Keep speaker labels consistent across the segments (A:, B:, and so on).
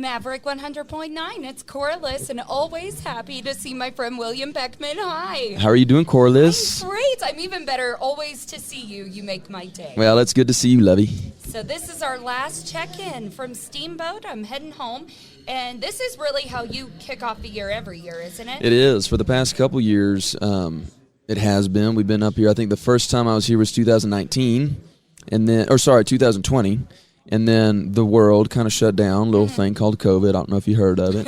A: Maverick 100.9. It's Corliss, and always happy to see my friend William Beckmann. Hi.
B: How are you doing, Corliss?
A: I'm great. I'm even better always to see you. You make my day.
B: Well, it's good to see you, Lovey.
A: So this is our last check-in from Steamboat. I'm heading home, and this is really how you kick off the year every year, isn't it?
B: It is. For the past couple years, it has been. We've been up here. I think the first time I was here was 2019, 2020. And then the world kind of shut down, a little thing called COVID. I don't know if you heard of it.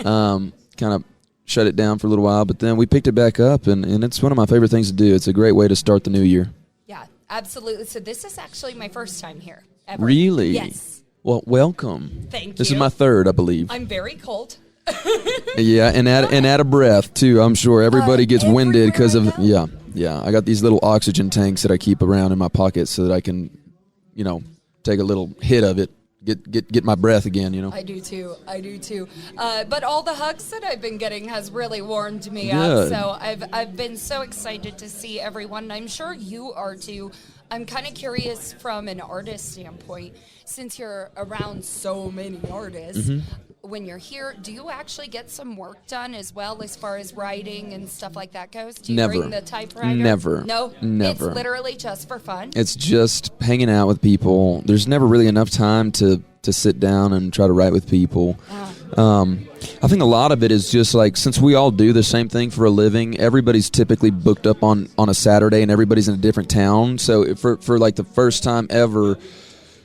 B: Kind of shut it down for a little while, but then we picked it back up, and it's one of my favorite things to do. It's a great way to start the new year.
A: Yeah, absolutely. So this is actually my first time here ever.
B: Really?
A: Yes.
B: Well, welcome.
A: Thank you.
B: This is my third, I believe.
A: I'm very cold.
B: Yeah, and out of breath, too. I'm sure everybody gets winded because of, yeah. I got these little oxygen tanks that I keep around in my pocket so that I can, take a little hit of it, get my breath again,
A: I do too. But all the hugs that I've been getting has really warmed me
B: Good.
A: up. So I've been so excited to see everyone, and I'm sure you are too. I'm kind of curious from an artist standpoint, since you're around so many artists. When you're here, do you actually get some work done as well as far as writing and stuff like that goes? Do you
B: Never.
A: bring the typewriter?
B: Never.
A: No?
B: Never.
A: It's literally just for fun?
B: It's just hanging out with people. There's never really enough time to sit down and try to write with people. I think a lot of it is just like, since we all do the same thing for a living, everybody's typically booked up on a Saturday and everybody's in a different town. So for like the first time ever,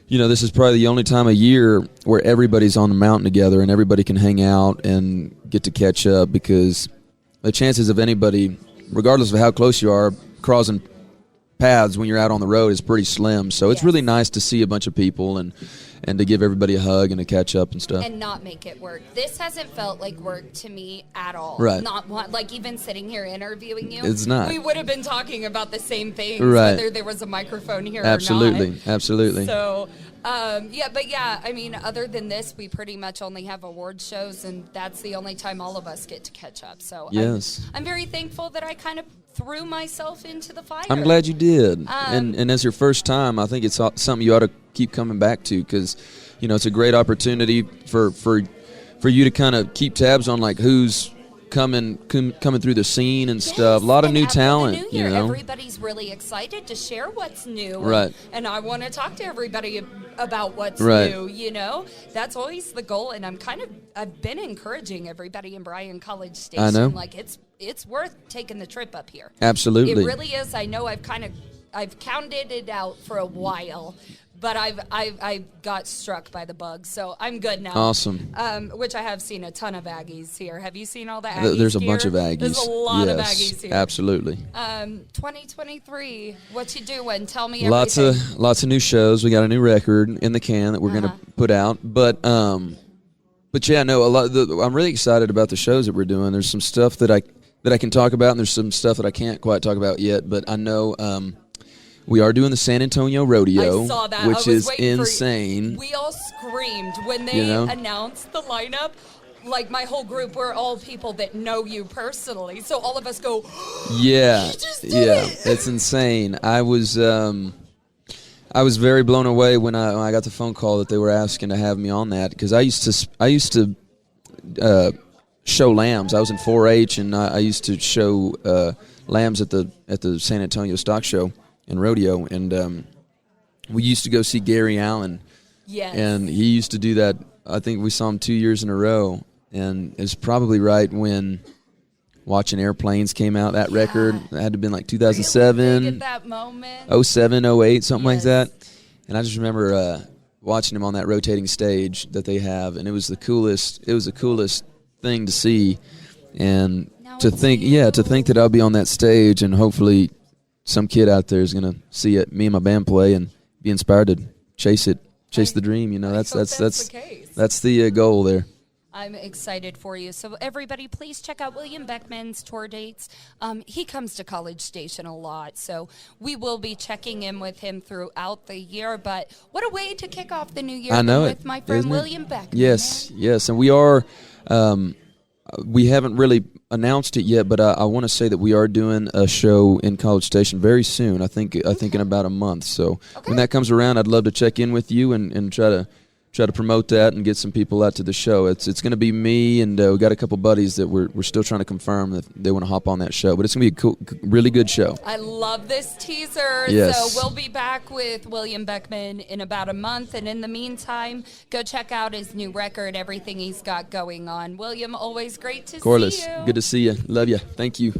B: this is probably the only time of year where everybody's on the mountain together and everybody can hang out and get to catch up, because the chances of anybody, regardless of how close you are, crossing paths when you're out on the road is pretty slim. So it's really nice to see a bunch of people and to give everybody a hug and to catch up and stuff.
A: And not make it work. This hasn't felt like work to me at all.
B: Right.
A: Not like even sitting here interviewing you.
B: It's not.
A: We would have been talking about the same things,
B: right.
A: whether there was a microphone here or
B: Absolutely.
A: not. So, I mean, other than this, we pretty much only have award shows, and that's the only time all of us get to catch up. So
B: yes.
A: I'm very thankful that I kind of threw myself into the fire.
B: I'm glad you did. And as your first time, I think it's something you ought to keep coming back to, because, it's a great opportunity for you to kind of keep tabs on like who's coming through the scene and stuff. A lot of new talent,
A: Everybody's really excited to share what's new.
B: Right.
A: And I want to talk to everybody about what's
B: right.
A: new, That's always the goal, and I've been encouraging everybody in Bryan College Station.
B: I know.
A: Like it's worth taking the trip up here.
B: Absolutely.
A: It really is. I know I've counted it out for a while, but I've got struck by the bug, so I'm good now.
B: Awesome.
A: Which I have seen a ton of Aggies here. Have you seen all the Aggies
B: There's a
A: gear?
B: bunch of Aggies.
A: There's a lot of
B: Yes,
A: Aggies here.
B: Absolutely.
A: 2023. What you doing? Tell me everything.
B: Lots of new shows. We got a new record in the can that we're going to put out. But yeah, no, I'm really excited about the shows that we're doing. There's some stuff that I can talk about, and there's some stuff that I can't quite talk about yet. But I know. We are doing the San Antonio Rodeo,
A: I saw that.
B: which is insane.
A: We all screamed when they announced the lineup. Like, my whole group, we're all people that know you personally. So all of us go,
B: yeah,
A: he just did it.
B: It's insane. I was very blown away when I got the phone call that they were asking to have me on that, because I used to show lambs. I was in 4-H, and I used to show lambs at the San Antonio Stock Show and Rodeo, and we used to go see Gary Allen.
A: Yes.
B: And he used to do that. I think we saw him 2 years in a row, and it's probably right when Watching Airplanes came out. That record, it had to have been like 2007,
A: really big at that moment.
B: 07, 08, something like that. And I just remember watching him on that rotating stage that they have, and it was the coolest thing to see. And to think that I'll be on that stage, and hopefully some kid out there is going to see it, me and my band play, and be inspired to chase the dream. That's
A: the case.
B: That's the goal there.
A: I'm excited for you. So everybody, please check out William Beckmann's tour dates. He comes to College Station a lot, so we will be checking in with him throughout the year. But what a way to kick off the new year with my friend William Beckmann.
B: Yes, and we are. We haven't really announced it yet, but I want to say that we are doing a show in College Station very soon. I think in about a month. So when that comes around, I'd love to check in with you and try try to promote that and get some people out to the show. It's going to be me, and we got a couple buddies that we're still trying to confirm that they want to hop on that show. But it's going to be a cool, really good show.
A: I love this teaser.
B: Yes.
A: So we'll be back with William Beckmann in about a month. And in the meantime, go check out his new record, everything he's got going on. William, always great to see you.
B: Good to see you. Love you. Thank you.